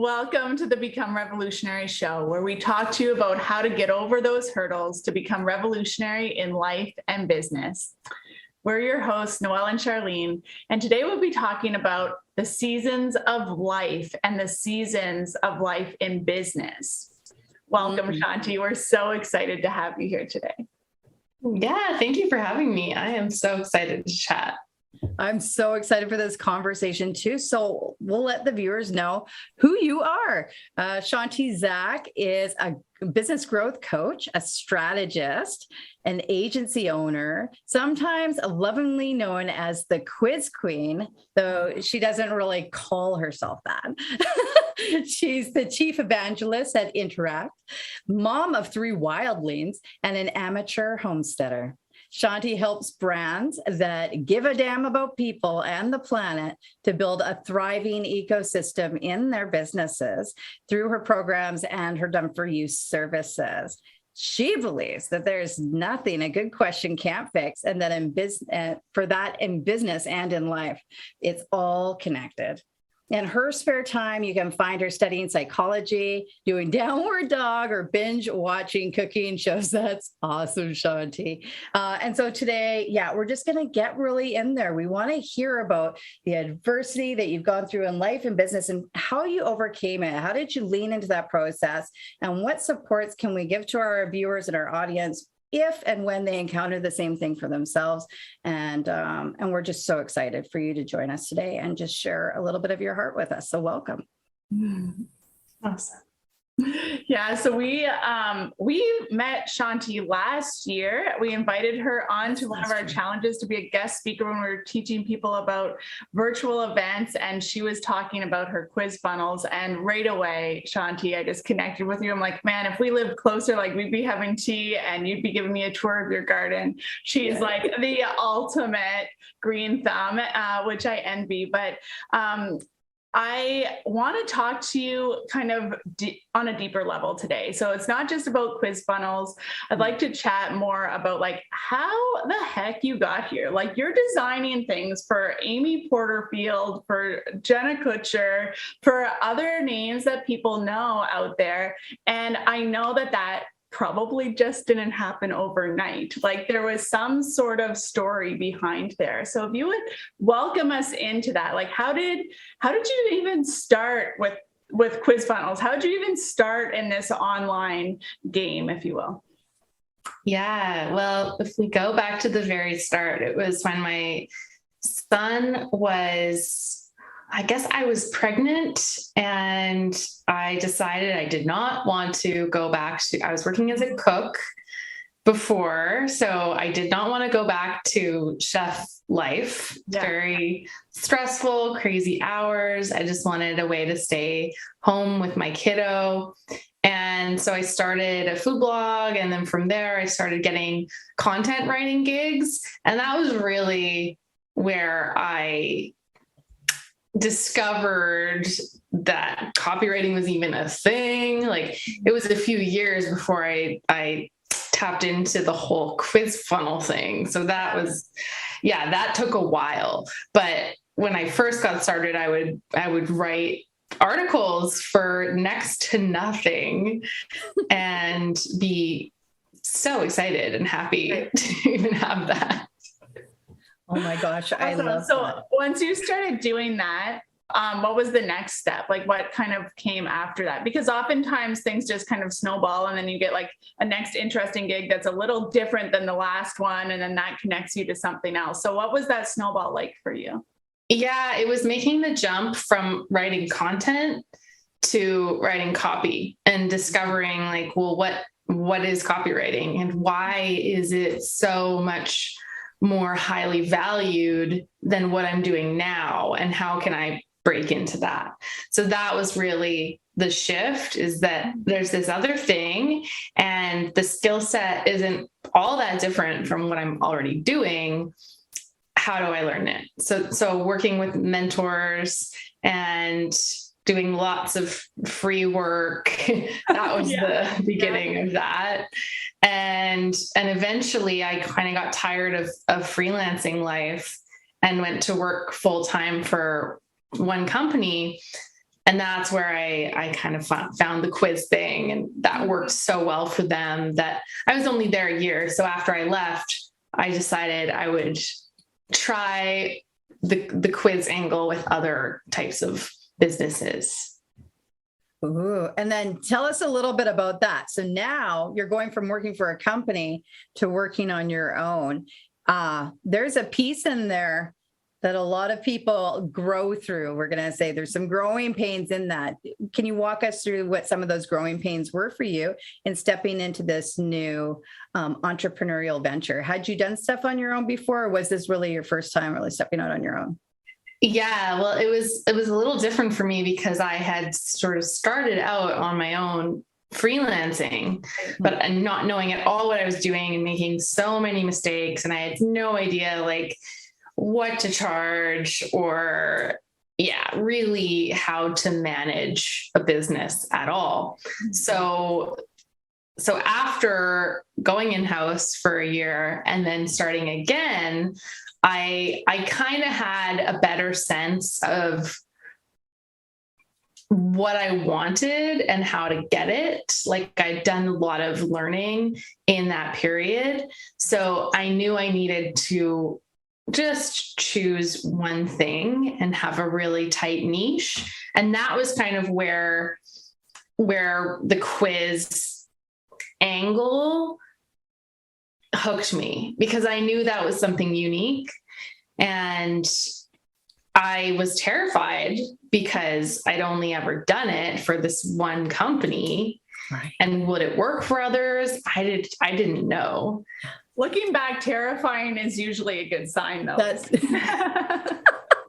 Welcome to the Become Revolutionary show, where we talk to you about how to get over those hurdles to become revolutionary in life and business. We're your hosts, Noelle and Charlene, and today we'll be talking about the seasons of life and the seasons of life in business. Welcome, Chanti. We're so excited to have you here today. Yeah, thank you for having me. I am so excited to chat. I'm so excited for this conversation too. So we'll let the viewers know who you are. Chanti Zak is a business growth coach, a strategist, an agency owner, sometimes lovingly known as the quiz queen, though she doesn't really call herself that. She's the Chief Evangelist at Interact, mom of 3 wildlings, and an amateur homesteader. Chanti helps brands that give a damn about people and the planet to build a thriving ecosystem in their businesses through her programs and her done-for-you services. She believes that there's nothing a good question can't fix, and that in business and in life, it's all connected. In her spare time, you can find her studying psychology, doing downward dog or binge watching cooking shows. That's awesome, Chanti. And so today, we're just going to get really in there. We want to hear about the adversity that you've gone through in life and business and how you overcame it. How did you lean into that process? And what supports can we give to our viewers and our audience if and when they encounter the same thing for themselves? And we're just so excited for you to join us today and just share a little bit of your heart with us. So welcome. Awesome. Yeah, so we met Chanti last year. We invited her on to one of our challenges to be a guest speaker when we were teaching people about virtual events, and she was talking about her quiz funnels. And right away, Chanti, I just connected with you. I'm like, man, if we lived closer, like we'd be having tea and you'd be giving me a tour of your garden. She's like the ultimate green thumb, which I envy. But I want to talk to you kind of on a deeper level today. So it's not just about quiz funnels. I'd like to chat more about like how the heck you got here. Like you're designing things for Amy Porterfield, for Jenna Kutcher, for other names that people know out there. And I know that probably just didn't happen overnight. Like there was some sort of story behind there. So if you would welcome us into that, like how did you even start with quiz funnels? How did you even start in this online game, if you will? Yeah, well, if we go back to the very start, it was when my son was, I guess I was pregnant, and I decided I did not want to go back to, I was working as a cook before, so I did not want to go back to chef life. Very stressful, crazy hours. I just wanted a way to stay home with my kiddo. And so I started a food blog, and then from there I started getting content writing gigs. And that was really where I discovered that copywriting was even a thing. Like it was a few years before I tapped into the whole quiz funnel thing. So that was, that took a while. But when I first got started, I would write articles for next to nothing and be so excited and happy to even have that. Oh my gosh, I love so that. Once you started doing that, what was the next step? Like what kind of came after that? Because oftentimes things just kind of snowball, and then you get like a next interesting gig that's a little different than the last one, and then that connects you to something else. So what was that snowball like for you? Yeah, it was making the jump from writing content to writing copy and discovering like, well, what is copywriting and why is it so much more highly valued than what I'm doing now, and how can I break into that? So that was really the shift, is that there's this other thing and the skill set isn't all that different from what I'm already doing. How do I learn it? So working with mentors and doing lots of free work, that was the beginning of that. And eventually I kind of got tired of freelancing life and went to work full time for one company. And that's where I kind of found the quiz thing, and that worked so well for them that I was only there a year. So after I left, I decided I would try the quiz angle with other types of businesses. Ooh, and then tell us a little bit about that. So now you're going from working for a company to working on your own. There's a piece in there that a lot of people grow through. We're going to say there's some growing pains in that. Can you walk us through what some of those growing pains were for you in stepping into this new entrepreneurial venture? Had you done stuff on your own before, or was this really your first time really stepping out on your own? Yeah, well, it was a little different for me because I had sort of started out on my own freelancing, but not knowing at all what I was doing and making so many mistakes. And I had no idea like what to charge or really how to manage a business at all. So after going in-house for a year and then starting again, I kind of had a better sense of what I wanted and how to get it. Like I'd done a lot of learning in that period. So I knew I needed to just choose one thing and have a really tight niche. And that was kind of where the quiz angle hooked me, because I knew that was something unique. And I was terrified because I'd only ever done it for this one company. Right. And would it work for others? I didn't know. Looking back, terrifying is usually a good sign, though. That's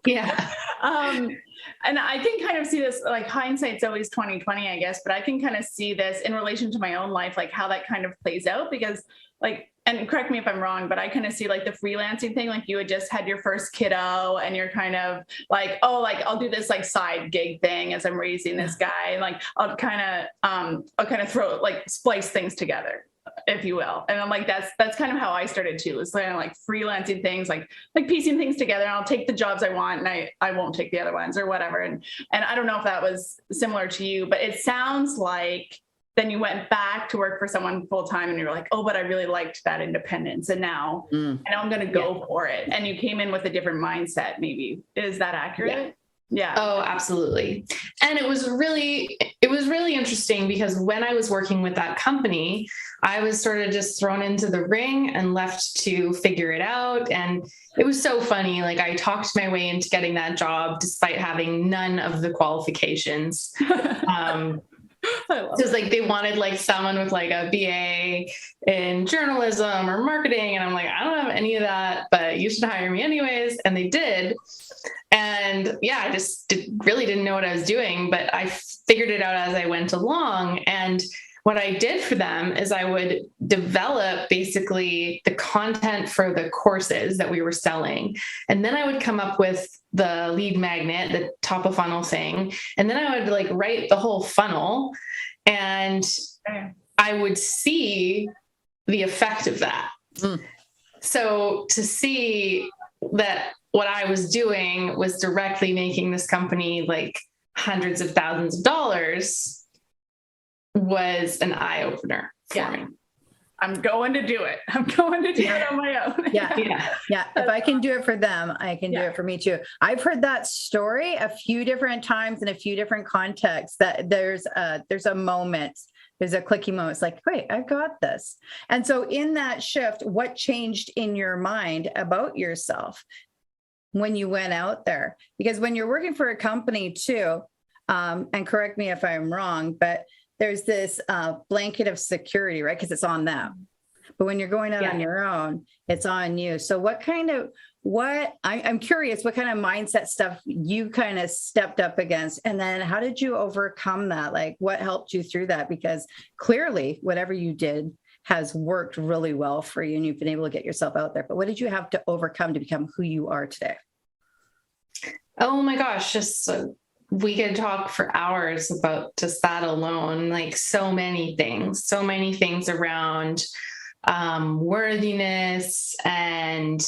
Yeah. And I can kind of see this, like hindsight's always 20/20, I guess, but I can kind of see this in relation to my own life, like how that kind of plays out, because like, and correct me if I'm wrong, but I kind of see like the freelancing thing, like you had just had your first kiddo and you're kind of like, oh, like I'll do this like side gig thing as I'm raising this guy. And like, I'll kind of throw, like splice things together, if you will. And I'm like, that's kind of how I started too. It's kind of like freelancing things, like piecing things together, and I'll take the jobs I want and I won't take the other ones or whatever. And I don't know if that was similar to you, but it sounds like then you went back to work for someone full time and you're like, oh, but I really liked that independence. And now I'm going to go for it. And you came in with a different mindset, maybe. Is that accurate? Yeah. Oh, absolutely. And it was really interesting because when I was working with that company, I was sort of just thrown into the ring and left to figure it out. And it was so funny. Like I talked my way into getting that job despite having none of the qualifications. So it's like they wanted like someone with like a BA in journalism or marketing. And I'm like, I don't have any of that, but you should hire me anyways. And they did. And yeah, I just really didn't know what I was doing, but I figured it out as I went along. And what I did for them is I would develop basically the content for the courses that we were selling. And then I would come up with the lead magnet, the top of funnel thing. And then I would like write the whole funnel, and I would see the effect of that. So to see that what I was doing was directly making this company like hundreds of thousands of dollars was an eye opener for me. I'm going to do it. I'm going to do it on my own. Yeah. If I can do it for them, I can do it for me too. I've heard that story a few different times in a few different contexts, that there's a moment, there's a clicky moment. It's like, wait, I've got this. And so in that shift, what changed in your mind about yourself when you went out there? Because when you're working for a company too, and correct me if I'm wrong, but there's this blanket of security, right? Because it's on them. But when you're going out on your own, it's on you. So I'm curious, what kind of mindset stuff you kind of stepped up against? And then how did you overcome that? Like what helped you through that? Because clearly whatever you did has worked really well for you and you've been able to get yourself out there. But what did you have to overcome to become who you are today? Oh my gosh, just we could talk for hours about just that alone, like so many things around worthiness and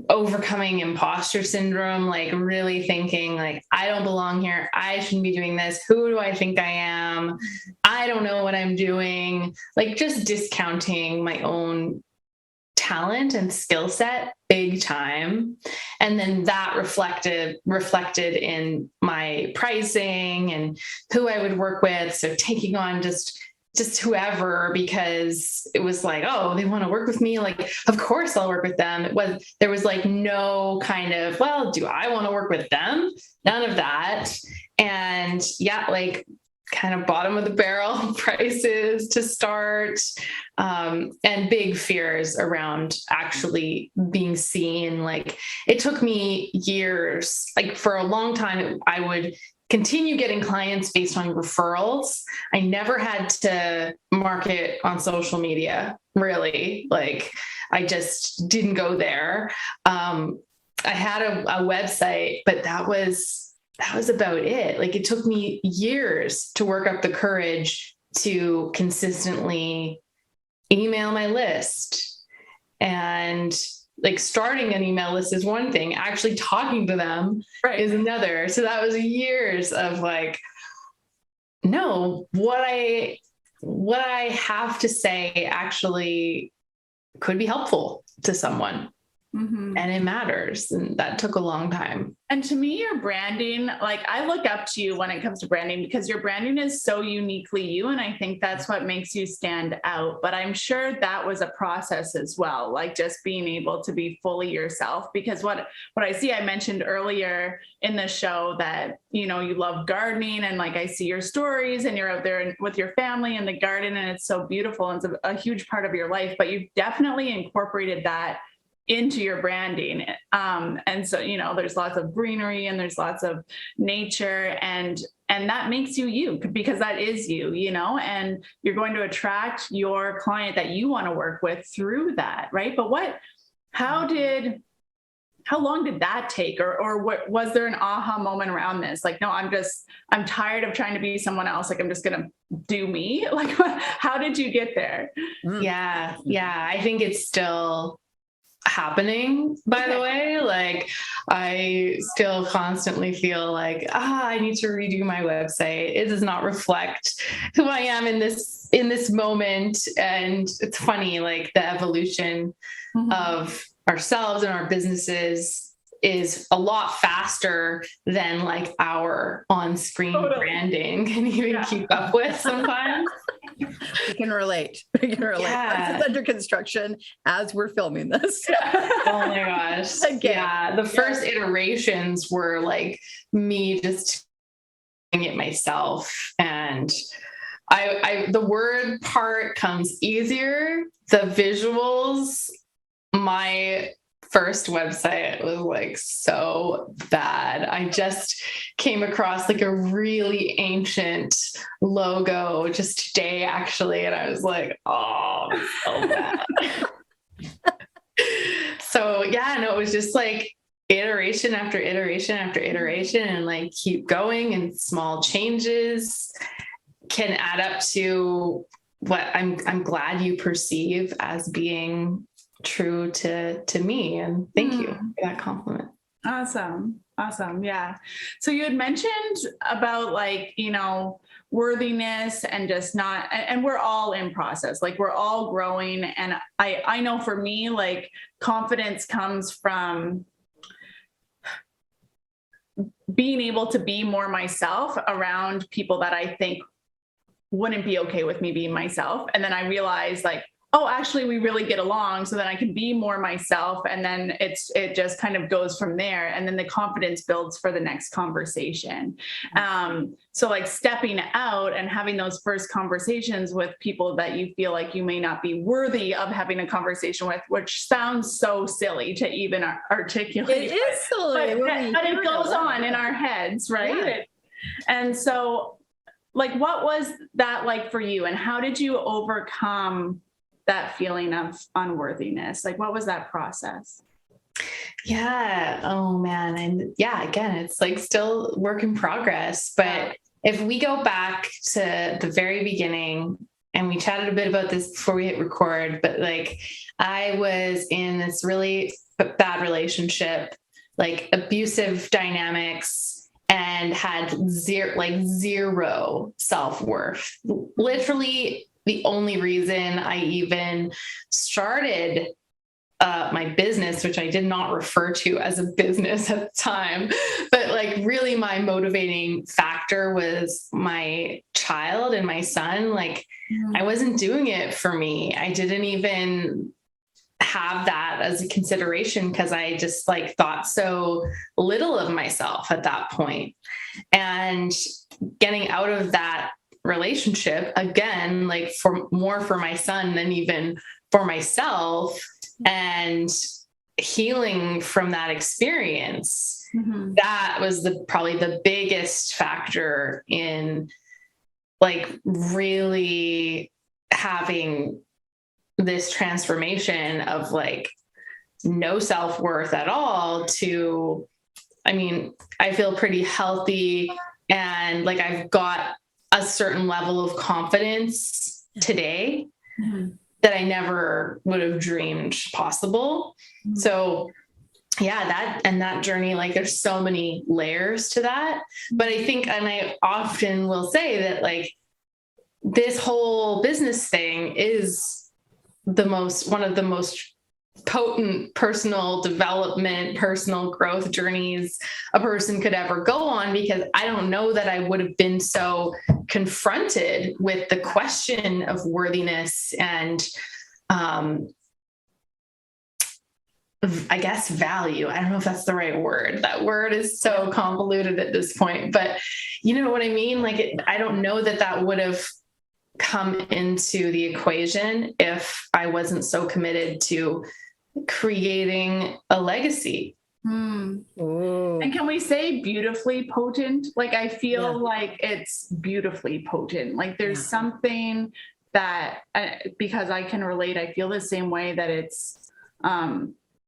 overcoming imposter syndrome, like really thinking like, I don't belong here. I shouldn't be doing this. Who do I think I am? I don't know what I'm doing. Like just discounting my own talent and skill set big time. And then that reflected in my pricing and who I would work with. So taking on just whoever, because it was like, oh, they want to work with me. Like, of course I'll work with them. There was like no kind of, well, do I want to work with them? None of that. And yeah, like kind of bottom of the barrel prices to start, and big fears around actually being seen. Like it took me years, like for a long time, I would continue getting clients based on referrals. I never had to market on social media, really. Like I just didn't go there. I had a website, but that was about it. Like it took me years to work up the courage to consistently email my list. And like starting an email list is one thing, actually talking to them is another. So that was years of like, no, what I have to say actually could be helpful to someone. Mm-hmm. And it matters. And that took a long time. And to me, your branding, like I look up to you when it comes to branding because your branding is so uniquely you. And I think that's what makes you stand out. But I'm sure that was a process as well, like just being able to be fully yourself. Because what I see, I mentioned earlier in the show that, you know, you love gardening and like I see your stories and you're out there with your family in the garden and it's so beautiful and it's a huge part of your life, but you've definitely incorporated that into your branding. And so, you know, there's lots of greenery and there's lots of nature and that makes you because that is you know, and you're going to attract your client that you want to work with through that. Right. But how long did that take? Or what was there an aha moment around this? Like, no, I'm tired of trying to be someone else. Like, I'm just going to do me. Like, how did you get there? Yeah. I think it's still happening, by the way. Like I still constantly feel like, I need to redo my website. It does not reflect who I am in this moment. And it's funny, like the evolution of ourselves and our businesses is a lot faster than like our on-screen branding can even keep up with sometimes. We can relate. Yeah. It's under construction as we're filming this. Oh my gosh. Yeah. The first iterations were like me just doing it myself. And the word part comes easier. The visuals, my first website was like so bad. I just came across like a really ancient logo just today, actually. And I was like, oh, so bad. So yeah, no, it was just like iteration after iteration after iteration and like keep going, and small changes can add up to what I'm glad you perceive as being true to me. And thank you for that compliment. Awesome. Yeah. So you had mentioned about like, you know, worthiness and just not, and we're all in process, like we're all growing. And I know for me, like confidence comes from being able to be more myself around people that I think wouldn't be okay with me being myself. And then I realized like, oh, actually, we really get along. So then I can be more myself. And then it just kind of goes from there. And then the confidence builds for the next conversation. So like stepping out and having those first conversations with people that you feel like you may not be worthy of having a conversation with, which sounds so silly to even articulate. It is silly. But it goes on in our heads, right? Yeah. And so like, what was that like for you? And how did you overcome that feeling of unworthiness? Like, what was that process? Yeah. Oh man. And yeah, again, it's like still work in progress, but if we go back to the very beginning, and we chatted a bit about this before we hit record, but like I was in this really bad relationship, like abusive dynamics, and had zero self-worth. Literally the only reason I even started my business, which I did not refer to as a business at the time, but like really my motivating factor was my child and my son. Like I wasn't doing it for me. I didn't even have that as a consideration because I just like thought so little of myself at that point. And getting out of that relationship again, like for my son than even for myself, and healing from that experience, that was probably the biggest factor in like really having this transformation of like no self-worth at all to, I mean, I feel pretty healthy and like I've got a certain level of confidence today that I never would have dreamed possible. So yeah, that journey, like there's so many layers to that. But I think, and I often will say that like this whole business thing is one of the most potent personal development, personal growth journeys a person could ever go on, because I don't know that I would have been so confronted with the question of worthiness and, I guess value. I don't know if that's the right word. That word is so convoluted at this point, but you know what I mean? Like, I don't know that would have come into the equation if I wasn't so committed to creating a legacy. And can we say beautifully potent? Like, I feel like it's beautifully potent. Like there's something that, because I can relate, I feel the same way that it's,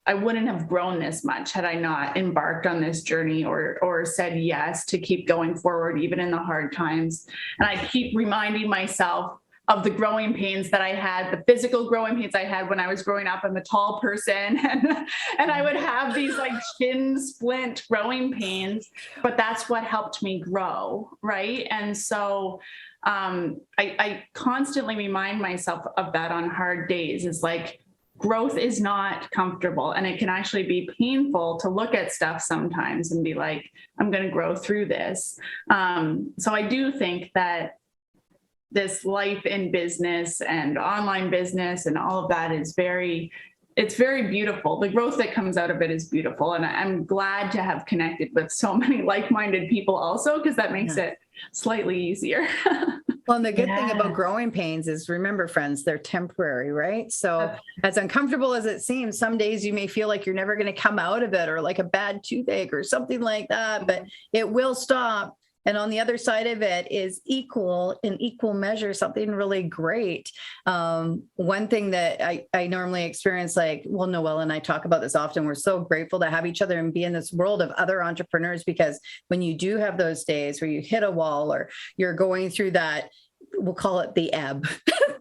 I wouldn't have grown this much had I not embarked on this journey or said yes to keep going forward, even in the hard times. And I keep reminding myself of the growing pains that I had, the physical growing pains I had when I was growing up. I'm a tall person and I would have these like shin splint growing pains, but that's what helped me grow. Right. And so I constantly remind myself of that on hard days, is like, growth is not comfortable, and it can actually be painful to look at stuff sometimes and be like, I'm going to grow through this. So I do think that this life in business and online business and all of that is it's very beautiful. The growth that comes out of it is beautiful. And I'm glad to have connected with so many like-minded people also, because that makes it slightly easier. Well, and the good thing about growing pains is, remember, friends, they're temporary, right? So as uncomfortable as it seems, some days you may feel like you're never going to come out of it, or like a bad toothache or something like that, but it will stop. And on the other side of it is in equal measure, something really great. One thing that I normally experience, like, well, Noelle and I talk about this often. We're so grateful to have each other and be in this world of other entrepreneurs, because when you do have those days where you hit a wall or you're going through that, we'll call it the ebb,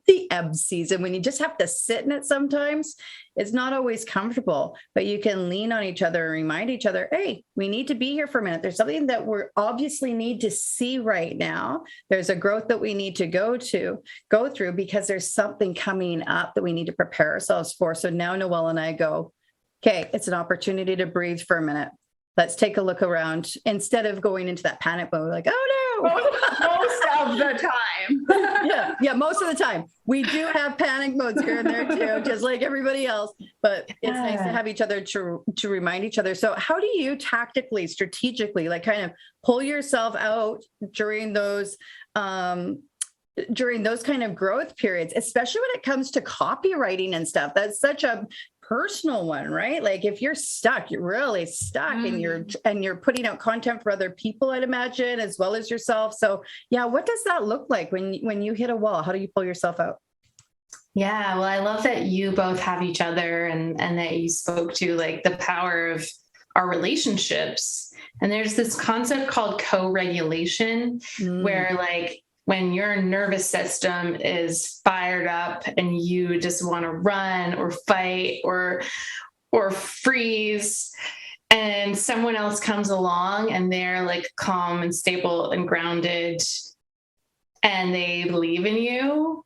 the ebb season, when you just have to sit in it sometimes, it's not always comfortable, but you can lean on each other and remind each other, hey, we need to be here for a minute. There's something that we obviously need to see right now. There's a growth that we need to go through, because there's something coming up that we need to prepare ourselves for. So now Noelle and I go, okay, it's an opportunity to breathe for a minute. Let's take a look around, instead of going into that panic mode, like, oh no. Most of the time. yeah, most of the time. We do have panic modes here and there too, just like everybody else, but it's nice to have each other to remind each other. So how do you tactically, strategically, like kind of pull yourself out during those kind of growth periods, especially when it comes to copywriting and stuff? That's such a personal one, right? Like if you're stuck, you're really stuck, and you're putting out content for other people, I'd imagine, as well as yourself. So yeah, what does that look like when you hit a wall? How do you pull yourself out? Yeah, well, I love that you both have each other, and that you spoke to like the power of our relationships. And there's this concept called co-regulation, where like when your nervous system is fired up and you just want to run or fight or or freeze, and someone else comes along and they're like calm and stable and grounded, and they believe in you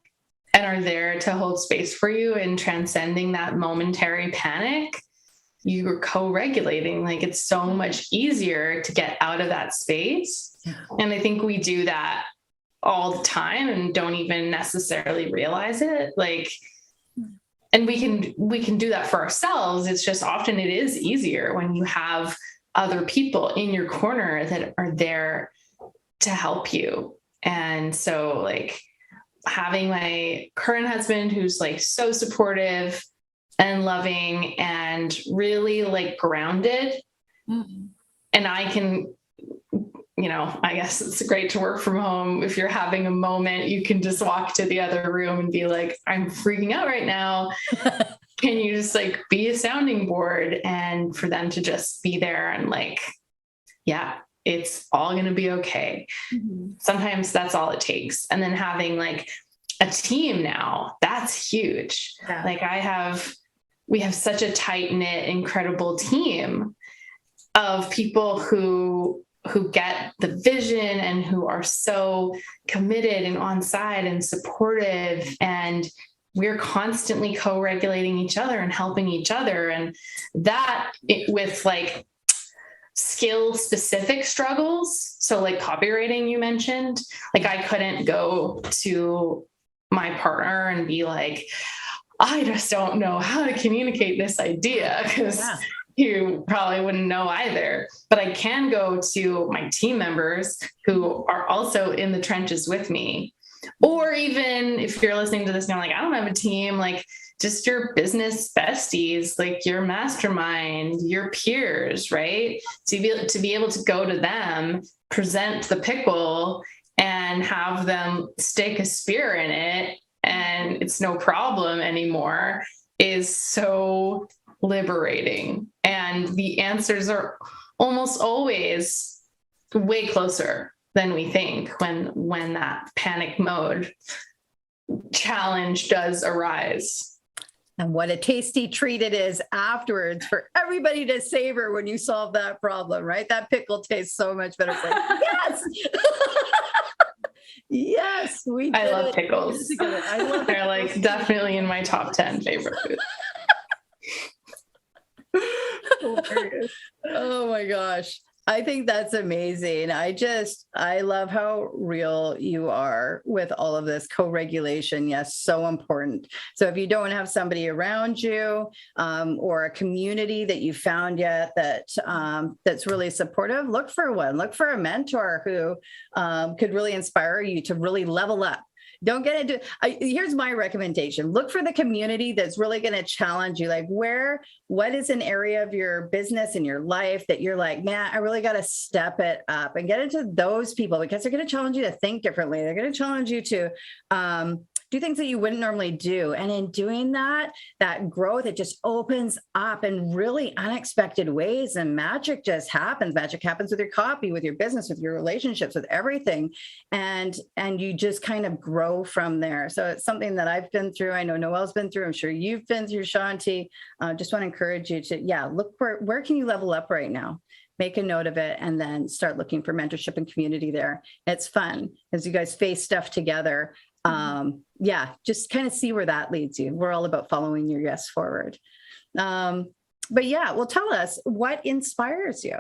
and are there to hold space for you and transcending that momentary panic, you're co-regulating. Like, it's so much easier to get out of that space. And I think we do that all the time and don't even necessarily realize it. Like, and we can do that for ourselves. It's just often it is easier when you have other people in your corner that are there to help you. And so, like, having my current husband who's like so supportive and loving and really like grounded. Mm-hmm. And I can, I guess it's great to work from home. If you're having a moment, you can just walk to the other room and be like, I'm freaking out right now. Can you just like be a sounding board? And for them to just be there and like, yeah, it's all going to be okay. Mm-hmm. Sometimes that's all it takes. And then having like a team now, that's huge. Yeah. Like we have such a tight knit, incredible team of people who get the vision and who are so committed and on side and supportive. And we're constantly co-regulating each other and helping each other. And that with like skill specific struggles. So like copywriting, you mentioned, like I couldn't go to my partner and be like, I just don't know how to communicate this idea, because you probably wouldn't know either. But I can go to my team members who are also in the trenches with me. Or even if you're listening to this and you're like, I don't have a team, like just your business besties, like your mastermind, your peers, right? To be able to go to them, present the pickle, and have them stick a spear in it, and it's no problem anymore, is so liberating. And the answers are almost always way closer than we think when that panic mode challenge does arise. And what a tasty treat it is afterwards for everybody to savor when you solve that problem, right? That pickle tastes so much better. It's like, yes. Yes, we did. I love pickles. They're like definitely in my top 10 favorite foods. Oh my gosh. I think that's amazing. I love how real you are with all of this co-regulation. Yes, so important. So if you don't have somebody around you or a community that you found yet that's really supportive, look for one. Look for a mentor who could really inspire you to really level up. Don't get into, here's my recommendation. Look for the community that's really going to challenge you. Like what is an area of your business and your life that you're like, man, I really got to step it up, and get into those people, because they're going to challenge you to think differently. They're going to challenge you to do things that you wouldn't normally do. And in doing that growth, it just opens up in really unexpected ways, and magic just happens. Magic happens with your copy, with your business, with your relationships, with everything. And you just kind of grow from there. So it's something that I've been through. I know Noelle's been through. I'm sure you've been through, Chanti. Just want to encourage you to, look where can you level up right now? Make a note of it, and then start looking for mentorship and community there. It's fun as you guys face stuff together. Just kind of see where that leads you. We're all about following your yes forward. Well, tell us, what inspires you?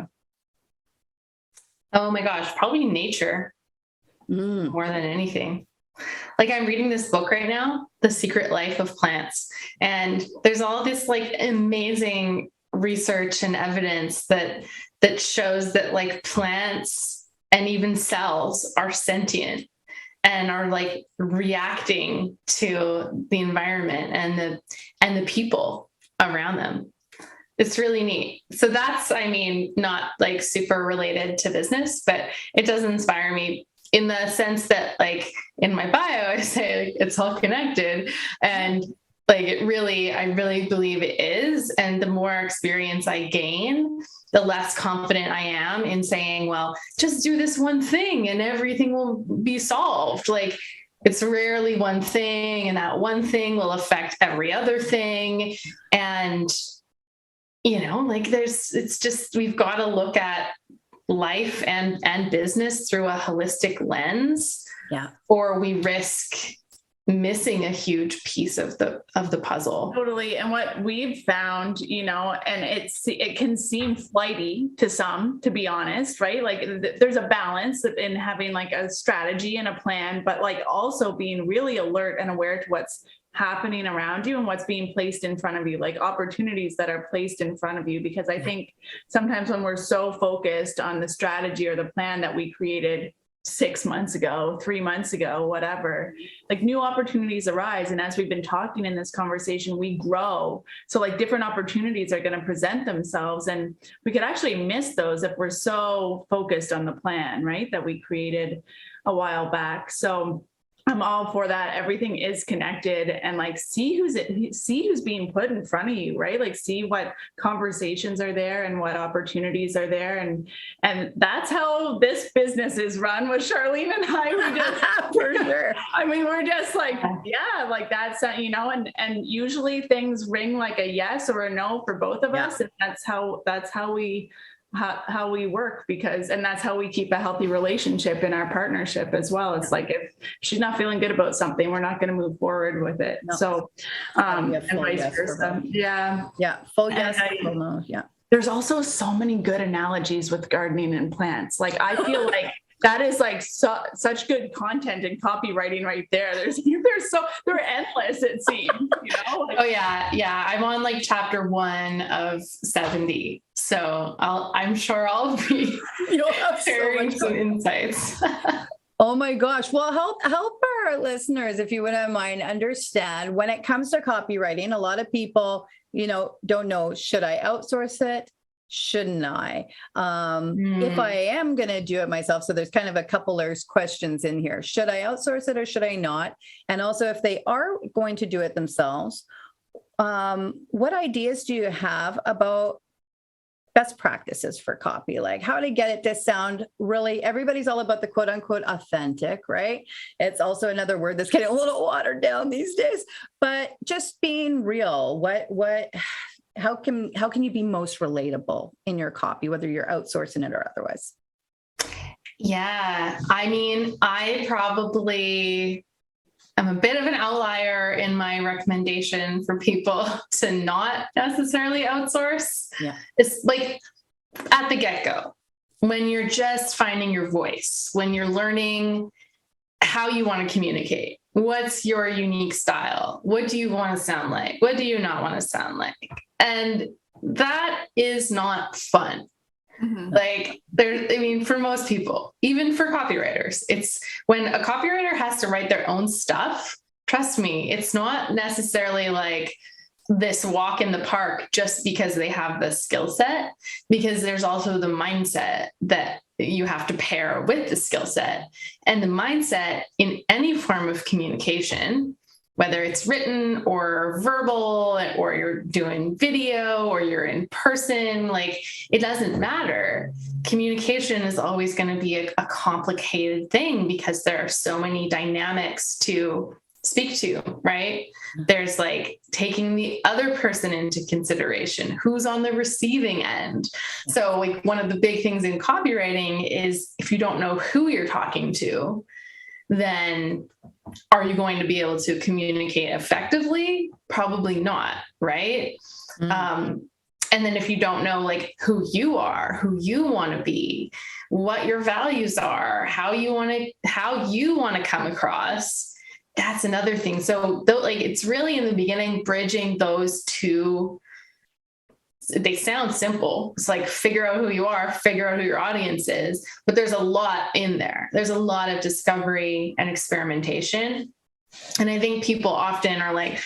Oh my gosh, probably nature more than anything. Like, I'm reading this book right now, The Secret Life of Plants. And there's all this like amazing research and evidence that shows that like plants and even cells are sentient and are like reacting to the environment and the people around them. It's really neat. So that's, not like super related to business, but it does inspire me in the sense that, like, in my bio, I say like, it's all connected, and like I really believe it is. And the more experience I gain, the less confident I am in saying, well, just do this one thing and everything will be solved. Like, it's rarely one thing, and that one thing will affect every other thing. And like it's just, we've got to look at life and business through a holistic lens, or we risk missing a huge piece of the puzzle. Totally. And what we've found, and it can seem flighty to some, to be honest, right? Like there's a balance in having like a strategy and a plan, but like also being really alert and aware to what's happening around you and what's being placed in front of you, like opportunities that are placed in front of you. Because I think sometimes when we're so focused on the strategy or the plan that we created 6 months ago, 3 months ago, whatever, like new opportunities arise. And as we've been talking in this conversation, we grow. So like different opportunities are going to present themselves, and we could actually miss those if we're so focused on the plan, right, that we created a while back. So I'm all for that. Everything is connected, and like see who's being put in front of you, right? Like see what conversations are there and what opportunities are there. And that's how this business is run with Charlene and I. We just For sure. I mean, we're just like, yeah, like that's, and usually things ring like a yes or a no for both of us. And that's how we work, and that's how we keep a healthy relationship in our partnership as well. It's like, if she's not feeling good about something, we're not going to move forward with it. No. So, and vice versa. Yeah. Full yes. Full no. Yeah. There's also so many good analogies with gardening and plants. Like, I feel like that is like such good content and copywriting right there. They're endless, it seems, Like, oh yeah. I'm on like chapter 1 of 70. So I'm sure I'll be You'll have sharing some insights. Oh my gosh. Well, help our listeners, if you wouldn't mind, understand when it comes to copywriting. A lot of people, don't know, should I outsource it? Shouldn't I? If I am going to do it myself. So there's kind of a couple of questions in here. Should I outsource it or should I not? And also, if they are going to do it themselves, what ideas do you have about best practices for copy? Like how to get it to sound really, everybody's all about the quote unquote authentic, right? It's also another word that's getting a little watered down these days, but just being real. How can you be most relatable in your copy, whether you're outsourcing it or otherwise? Yeah. I mean, I probably am a bit of an outlier in my recommendation for people to not necessarily outsource. Yeah. It's like at the get-go, when you're just finding your voice, when you're learning how you want to communicate, what's your unique style? What do you want to sound like? What do you not want to sound like? And that is not fun. Mm-hmm. Like for most people, even for copywriters, it's when a copywriter has to write their own stuff. Trust me, it's not necessarily like this walk in the park just because they have the skill set, because there's also the mindset that you have to pair with the skill set. And the mindset in any form of communication, whether it's written or verbal, or you're doing video or you're in person, like it doesn't matter. Communication is always going to be a complicated thing because there are so many dynamics to speak to, right? There's like taking the other person into consideration, who's on the receiving end. So like one of the big things in copywriting is if you don't know who you're talking to, then are you going to be able to communicate effectively? Probably not, right? Mm-hmm. And then if you don't know like who you are, who you want to be, what your values are, how you want to come across, that's another thing. So like it's really in the beginning bridging those two. They sound simple. It's like figure out who you are, figure out who your audience is, but there's a lot in there. There's a lot of discovery and experimentation. And I think people often are like,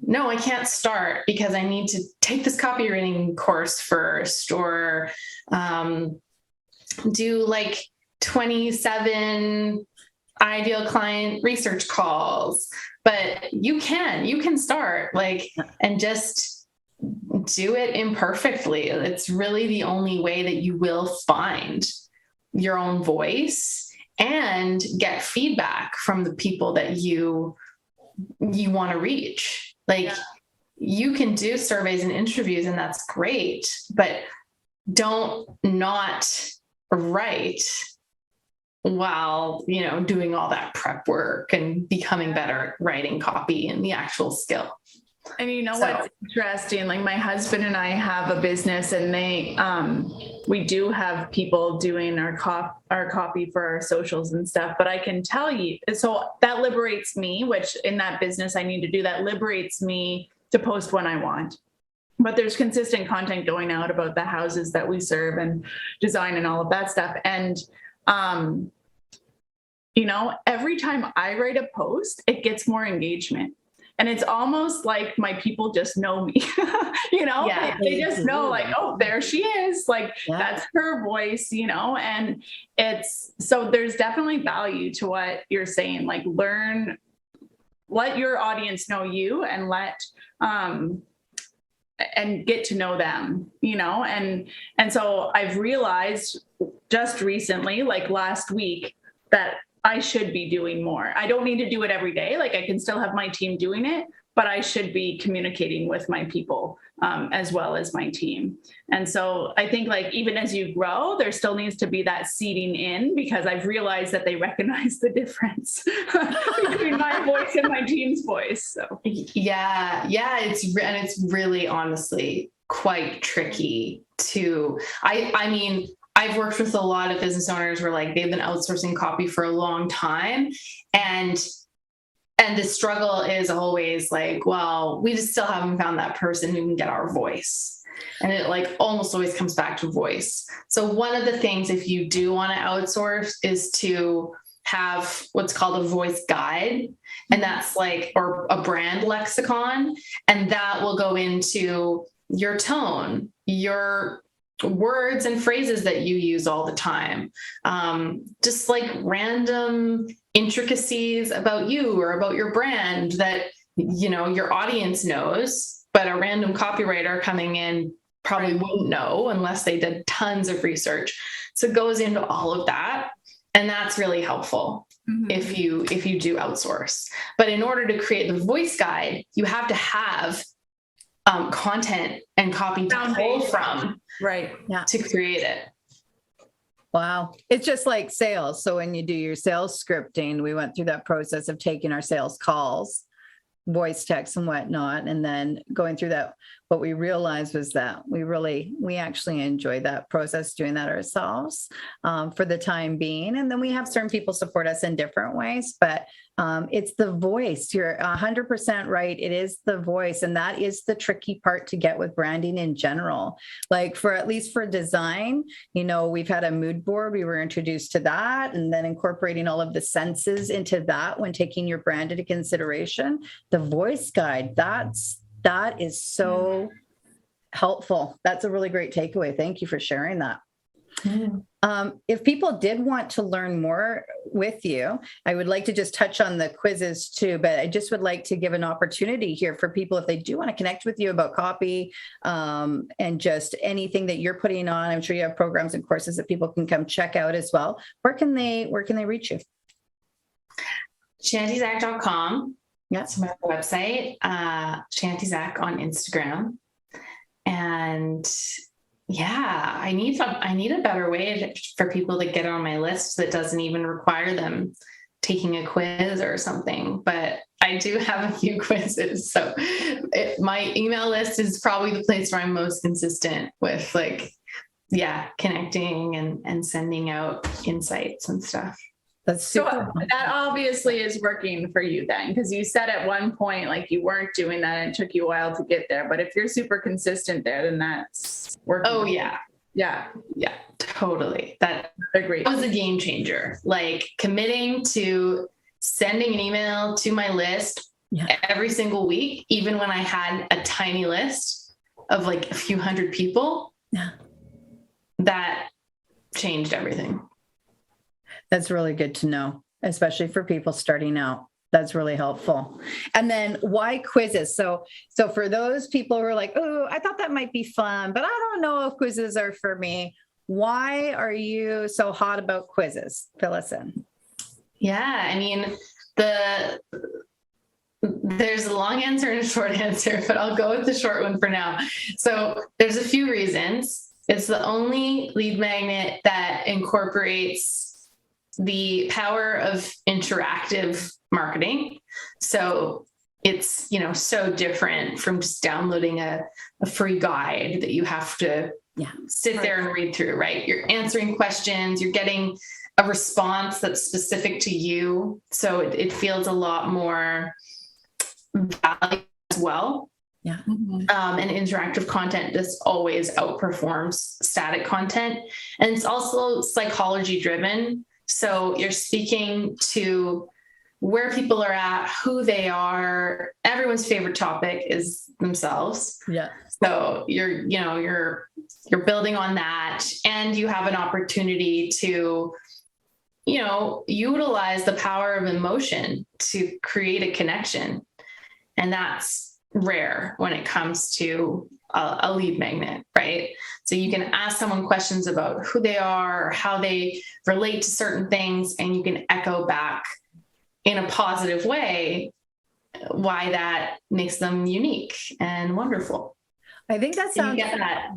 no, I can't start because I need to take this copywriting course first, or do like 27 ideal client research calls. But you can start like, and just do it imperfectly. It's really the only way that you will find your own voice and get feedback from the people that you want to reach. Like, you can do surveys and interviews, and that's great, but don't not write while, doing all that prep work and becoming better at writing copy and the actual skill. And what's interesting, like my husband and I have a business, and we do have people doing our copy for our socials and stuff, but I can tell you, so that liberates me, which in that business I need to do, that liberates me to post when I want. But there's consistent content going out about the houses that we serve and design and all of that stuff. And, every time I write a post, it gets more engagement. And it's almost like my people just know me, they just know like, oh, there she is. Like, that's her voice, and so there's definitely value to what you're saying, like let your audience know you and and get to know them, and so I've realized just recently, like last week, that I should be doing more. I don't need to do it every day. Like I can still have my team doing it, but I should be communicating with my people as well as my team. And so I think like, even as you grow, there still needs to be that seeding in, because I've realized that they recognize the difference between my voice and my team's voice. So it's really honestly quite tricky to, I've worked with a lot of business owners where like they've been outsourcing copy for a long time, and the struggle is always like, well, we just still haven't found that person who can get our voice. And it like almost always comes back to voice. So one of the things, if you do want to outsource, is to have what's called a voice guide. And that's like, or a brand lexicon. And that will go into your tone, your words and phrases that you use all the time, just like random intricacies about you or about your brand that your audience knows, but a random copywriter coming in probably wouldn't know unless they did tons of research. So it goes into all of that, and that's really helpful if you do outsource. But in order to create the voice guide, you have to have content and copy to pull from, to create it. Wow. It's just like sales. So when you do your sales scripting, we went through that process of taking our sales calls, voice text and whatnot, and then going through that. What we realized was that we actually enjoy that process, doing that ourselves for the time being. And then we have certain people support us in different ways, but it's the voice. You're 100% right. It is the voice. And that is the tricky part to get with branding in general. Like at least for design, we've had a mood board. We were introduced to that, and then incorporating all of the senses into that when taking your brand into consideration. The voice guide, that is so helpful. That's a really great takeaway. Thank you for sharing that. If people did want to learn more with you, I would like to just touch on the quizzes too, but I just would like to give an opportunity here for people, if they do want to connect with you about copy and just anything that you're putting on. I'm sure you have programs and courses that people can come check out as well. Where can they reach you? ChantiZak.com. That's my website. Chanti Zak on Instagram. And I need a better way for people to get on my list that doesn't even require them taking a quiz or something. But I do have a few quizzes. So my email list is probably the place where I'm most consistent with connecting and sending out insights and stuff. That's super. So that obviously is working for you then, because you said at one point, like you weren't doing that and it took you a while to get there. But if you're super consistent there, then that's working. Oh yeah. Yeah. Yeah, totally. That Agreed. was a game changer. Like committing to sending an email to my list every single week, even when I had a tiny list of like a few hundred people, that changed everything. That's really good to know, especially for people starting out. That's really helpful. And then why quizzes? So for those people who are like, oh, I thought that might be fun, but I don't know if quizzes are for me. Why are you so hot about quizzes? Fill us in. Yeah, I mean, the There's a long answer and a short answer, but I'll go with the short one for now. So there's a few reasons. It's the only lead magnet that incorporates the power of interactive marketing. So it's, so different from just downloading a free guide that you have to sit there and read through, right? You're answering questions, you're getting a response that's specific to you. So it feels a lot more value as well. Yeah. And interactive content just always outperforms static content. And it's also psychology driven. So you're speaking to where people are at, who they are. Everyone's favorite topic is themselves. Yeah. So you're building on that, and you have an opportunity to, utilize the power of emotion to create a connection. And that's rare when it comes to a lead magnet, right? So you can ask someone questions about who they are, or how they relate to certain things, and you can echo back in a positive way why that makes them unique and wonderful. I think that sounds. You get that.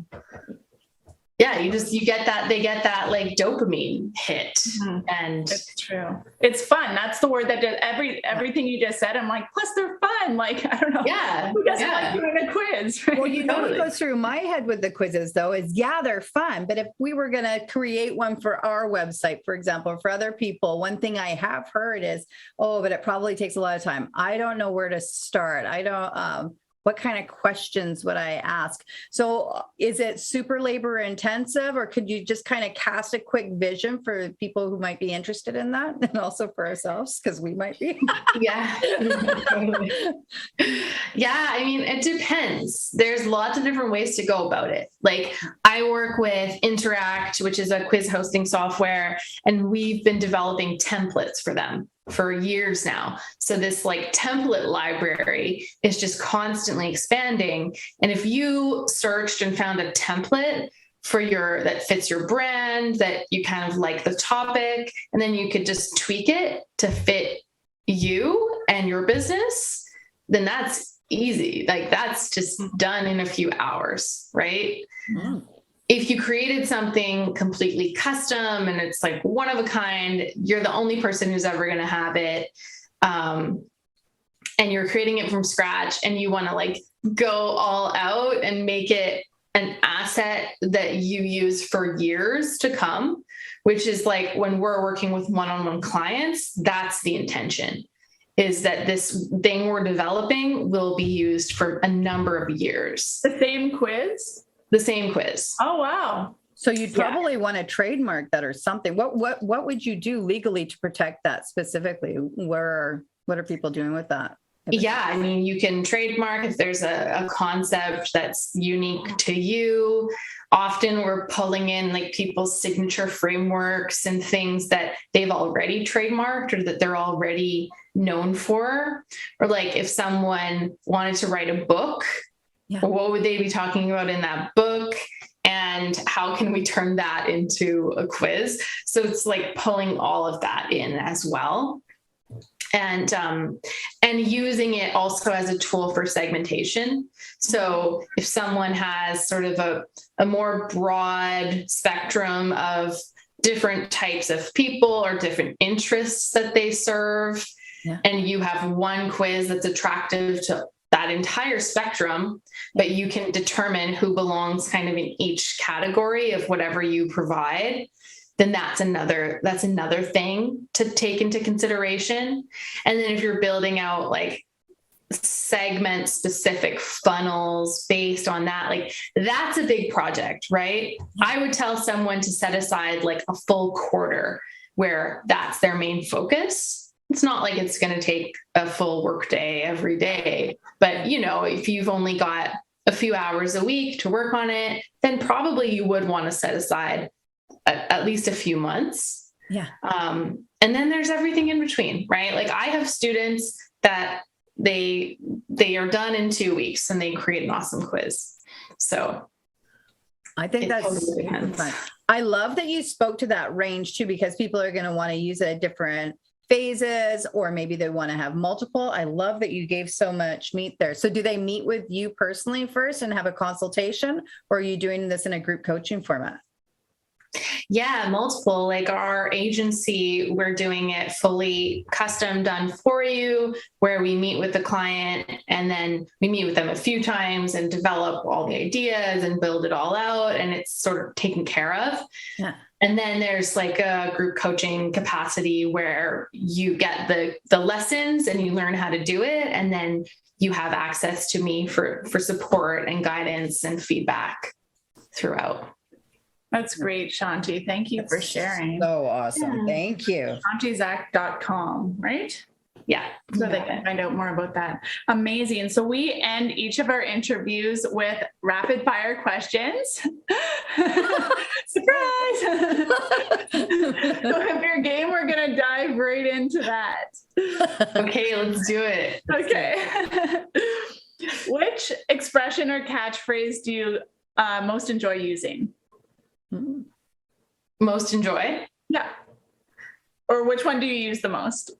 Yeah, you get that. They get that like dopamine hit, and it's true. It's fun. That's the word that does everything you just said. I'm like, plus they're fun. Like, I don't know. Yeah. Who doesn't like doing a quiz? Right? Well, what goes through my head with the quizzes though is, they're fun. But if we were going to create one for our website, for example, for other people, one thing I have heard is, but it probably takes a lot of time. I don't know where to start. I don't, what kind of questions would I ask? So is it super labor intensive, or could you just kind of cast a quick vision for people who might be interested in that, and also for ourselves, because we might be? Yeah. Yeah. I mean, it depends. There's lots of different ways to go about it. Like I work with Interact, which is a quiz hosting software, and we've been developing templates for them for years now. So this like template library is just constantly expanding. And if you searched and found a template for that fits your brand, that you kind of like the topic, and then you could just tweak it to fit you and your business, then that's easy. Like that's just done in a few hours, right? Mm. If you created something completely custom and it's like one of a kind, you're the only person who's ever going to have it. And you're creating it from scratch, and you want to like go all out and make it an asset that you use for years to come, which is like when we're working with one-on-one clients, that's the intention, is that this thing we're developing will be used for a number of years. The same quiz? The same quiz. Oh, wow. So you'd probably want to trademark that or something. What would you do legally to protect that specifically? What are people doing with that? Yeah, I mean, you can trademark if there's a concept that's unique to you. Often we're pulling in like people's signature frameworks and things that they've already trademarked or that they're already known for. Or like if someone wanted to write a book, what would they be talking about in that book? And how can we turn that into a quiz? So it's like pulling all of that in as well. And using it also as a tool for segmentation. So if someone has sort of a more broad spectrum of different types of people or different interests that they serve, and you have one quiz that's attractive to that entire spectrum, but you can determine who belongs kind of in each category of whatever you provide, then that's another thing to take into consideration. And then if you're building out like segment specific funnels based on that, like that's a big project, right? I would tell someone to set aside like a full quarter where that's their main focus. It's not like it's going to take a full work day every day, but if you've only got a few hours a week to work on it, then probably you would want to set aside at least a few months. Yeah. And then there's everything in between, right? Like I have students that they are done in 2 weeks and they create an awesome quiz. So I think that's totally super fun. I love that you spoke to that range too, because people are going to want to use it at different phases, or maybe they want to have multiple. I love that you gave so much meat there. So do they meet with you personally first and have a consultation, or are you doing this in a group coaching format? Yeah, multiple. Like our agency, we're doing it fully custom done for you, where we meet with the client and then we meet with them a few times and develop all the ideas and build it all out. And it's sort of taken care of. Yeah. And then there's like a group coaching capacity where you get the lessons and you learn how to do it. And then you have access to me for support and guidance and feedback throughout. That's great, Chanti. Thank you for sharing. So awesome. Yeah. Thank you. ChantiZak.com, right? Yeah. So they can find out more about that. Amazing. So we end each of our interviews with rapid fire questions. Surprise! So if you're game, we're going to dive right into that. Okay, let's do it. Okay. Which expression or catchphrase do you most enjoy using? Most enjoy? Yeah. Or which one do you use the most?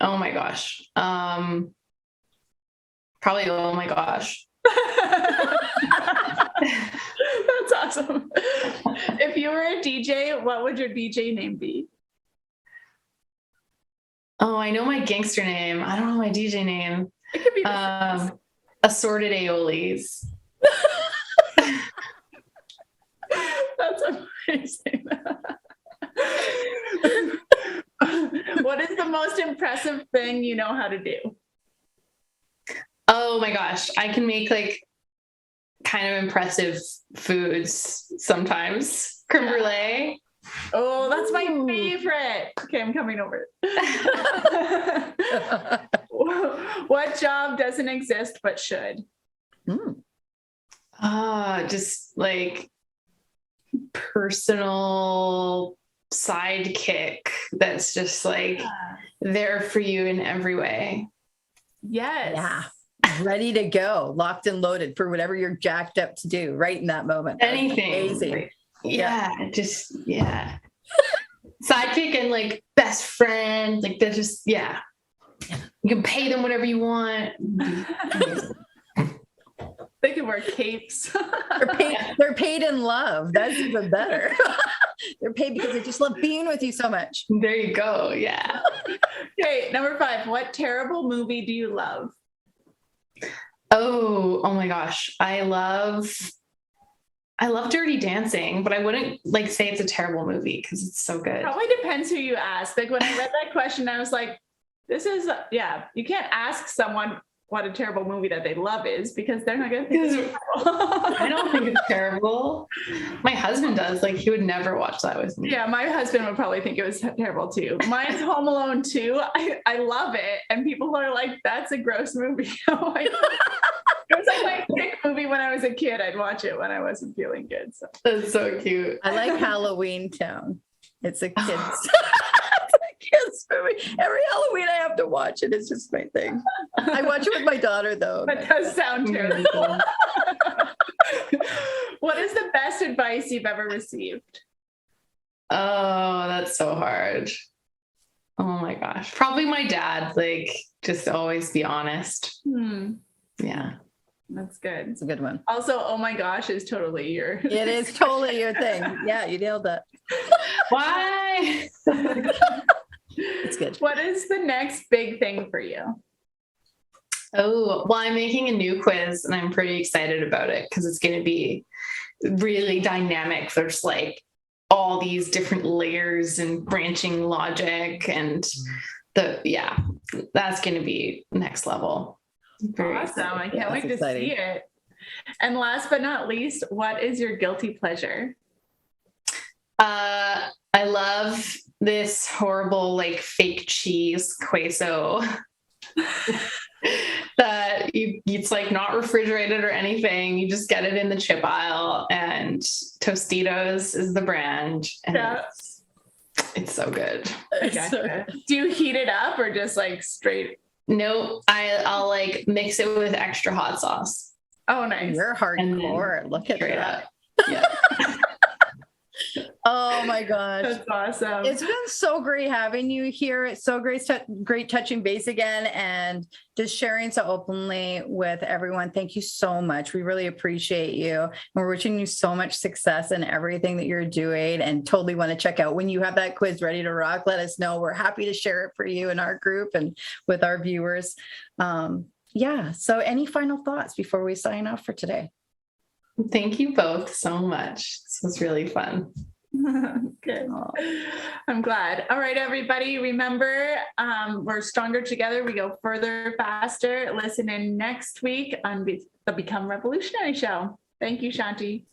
Oh my gosh. Probably, oh my gosh. That's awesome. If you were a DJ, what would your DJ name be? Oh, I know my gangster name. I don't know my DJ name. It could be Assorted Aiolis. That's amazing. What is the most impressive thing you know how to do? Oh my gosh. I can make like kind of impressive foods sometimes. Creme brulee. Oh, that's my favorite. Okay, I'm coming over. What job doesn't exist but should? Just like personal sidekick that's just like there for you in every way. Yes. Yeah. Ready to go, locked and loaded for whatever you're jacked up to do right in that moment. Anything. Amazing. Like, yeah. Sidekick and like best friend. Like they're just, yeah. You can pay them whatever you want. They can wear capes. They're paid in love. That's even better. They're paid because they just love being with you so much. There you go. Yeah. Okay, number 5. What terrible movie do you love? Oh my gosh. I love Dirty Dancing, but I wouldn't like say it's a terrible movie because it's so good. Probably depends who you ask. Like when I read that question, I was like, you can't ask someone what a terrible movie that they love is because they're not going to think it's I don't think it's terrible. My husband does. Like he would never watch that with me. Yeah, my husband would probably think it was terrible too. Mine's Home Alone 2. I love it. And people are like, that's a gross movie. It was like my pick movie when I was a kid. I'd watch it when I wasn't feeling good. So. That's so cute. I like Halloween Town. It's a kids movie. Every Halloween I have to watch it. It's just my thing. I watch it with my daughter though. That does sound terrible. What is the best advice you've ever received? Oh, that's so hard. Oh my gosh. Probably my dad. Like just always be honest. Yeah. That's good. It's a good one. Also, oh my gosh is totally your. It is totally your thing. Yeah, you nailed that. Why? It's good. What is the next big thing for you? Oh, well, I'm making a new quiz and I'm pretty excited about it because it's going to be really dynamic. There's like all these different layers and branching logic and that's going to be next level. Very awesome. I can't wait to see it. And last but not least, what is your guilty pleasure? I love this horrible like fake cheese queso that it's like not refrigerated or anything. You just get it in the chip aisle and Tostitos is the brand. And it's so good. Okay. Do you heat it up or just like straight? No, I'll like mix it with extra hot sauce. Oh, nice. You're hardcore. Look at that. Yeah. Oh my gosh. That's awesome. It's been so great having you here. It's so great touching base again and just sharing so openly with everyone. Thank you so much. We really appreciate you. And we're wishing you so much success in everything that you're doing, and totally want to check out when you have that quiz ready to rock. Let us know. We're happy to share it for you in our group and with our viewers. Yeah. So any final thoughts before we sign off for today? Thank you both so much. This was really fun. Good. I'm glad. All right, everybody. Remember, we're stronger together. We go further, faster. Listen in next week on the Become Revolutionary show. Thank you, Chanti.